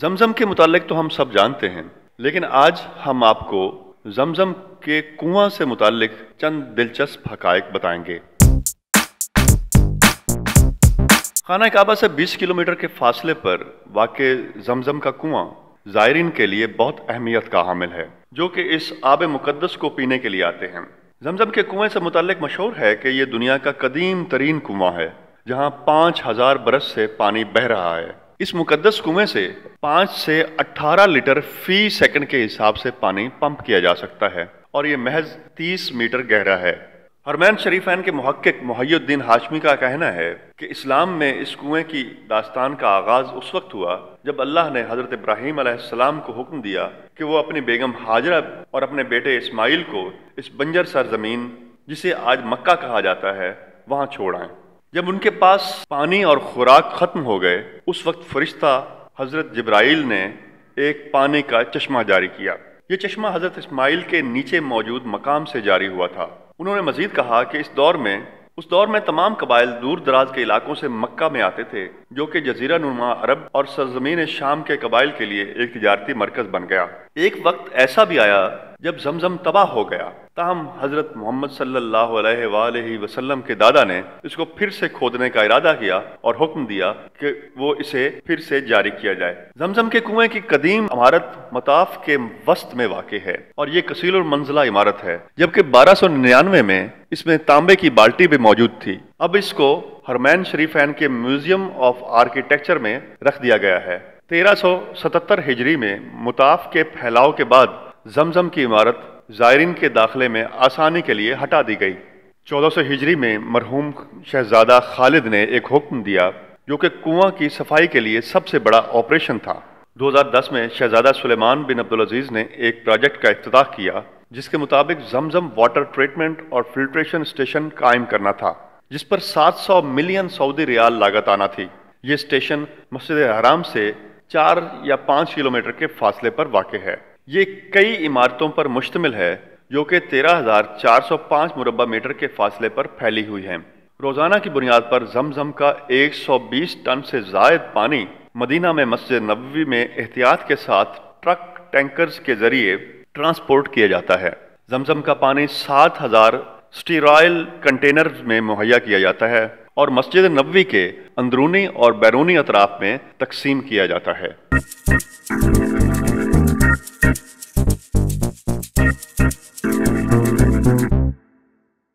زمزم کے متعلق تو ہم سب جانتے ہیں، لیکن آج ہم آپ کو زمزم کے کنواں سے متعلق چند دلچسپ حقائق بتائیں گے۔ خانہ کعبہ سے 20 کلومیٹر کے فاصلے پر واقع زمزم کا کنواں زائرین کے لیے بہت اہمیت کا حامل ہے، جو کہ اس آب مقدس کو پینے کے لیے آتے ہیں۔ زمزم کے کنویں سے متعلق مشہور ہے کہ یہ دنیا کا قدیم ترین کنواں ہے، جہاں 5000 برس سے پانی بہہ رہا ہے۔ اس مقدس کنویں سے 5 سے 18 لیٹر فی سیکنڈ کے حساب سے پانی پمپ کیا جا سکتا ہے، اور یہ محض 30 میٹر گہرا ہے۔ حرمین شریفین کے محقق محی الدین ہاشمی کا کہنا ہے کہ اسلام میں اس کنویں کی داستان کا آغاز اس وقت ہوا جب اللہ نے حضرت ابراہیم علیہ السلام کو حکم دیا کہ وہ اپنی بیگم ہاجرہ اور اپنے بیٹے اسماعیل کو اس بنجر سرزمین جسے آج مکہ کہا جاتا ہے وہاں چھوڑ آئیں۔ جب ان کے پاس پانی اور خوراک ختم ہو گئے، اس وقت فرشتہ حضرت جبرائیل نے ایک پانی کا چشمہ جاری کیا۔ یہ چشمہ حضرت اسماعیل کے نیچے موجود مقام سے جاری ہوا تھا۔ انہوں نے مزید کہا کہ اس دور میں تمام قبائل دور دراز کے علاقوں سے مکہ میں آتے تھے، جو کہ جزیرہ نما عرب اور سرزمین شام کے قبائل کے لیے ایک تجارتی مرکز بن گیا۔ ایک وقت ایسا بھی آیا جب زمزم تباہ ہو گیا، تاہم حضرت محمد صلی اللہ علیہ وآلہ وسلم کے دادا نے اس کو پھر سے کھودنے کا ارادہ کیا اور حکم دیا کہ وہ اسے پھر سے جاری کیا جائے۔ زمزم کے کنویں کی قدیم عمارت مطاف کے وسط میں واقع ہے، اور یہ کثیر المنزلہ عمارت ہے، جبکہ 1299 میں اس میں تانبے کی بالٹی بھی موجود تھی۔ اب اس کو حرمین شریفین کے میوزیم آف آرکیٹیکچر میں رکھ دیا گیا ہے۔ 1377 ہجری میں مطاف کے پھیلاؤ کے بعد زمزم کی عمارت زائرین کے داخلے میں آسانی کے لیے ہٹا دی گئی۔ 1400 ہجری میں مرحوم شہزادہ خالد نے ایک حکم دیا جو کہ کنواں کی صفائی کے لیے سب سے بڑا آپریشن تھا۔ 2010 میں شہزادہ سلیمان بن عبدالعزیز نے ایک پروجیکٹ کا افتتاح کیا جس کے مطابق زمزم واٹر ٹریٹمنٹ اور فلٹریشن اسٹیشن قائم کرنا تھا، جس پر 700 ملین سعودی ریال لاگت آنا تھی۔ یہ اسٹیشن مسجد حرام سے 4 یا 5 کلومیٹر کے فاصلے پر واقع ہے۔ یہ کئی عمارتوں پر مشتمل ہے جو کہ 13,405 مربع میٹر کے فاصلے پر پھیلی ہوئی ہیں۔ روزانہ کی بنیاد پر زمزم کا 120 ٹن سے زائد پانی مدینہ میں مسجد نبوی میں احتیاط کے ساتھ ٹرک ٹینکرز کے ذریعے ٹرانسپورٹ کیا جاتا ہے۔ زمزم کا پانی 7000 سٹیرائل کنٹینرز میں مہیا کیا جاتا ہے اور مسجد نبوی کے اندرونی اور بیرونی اطراف میں تقسیم کیا جاتا ہے۔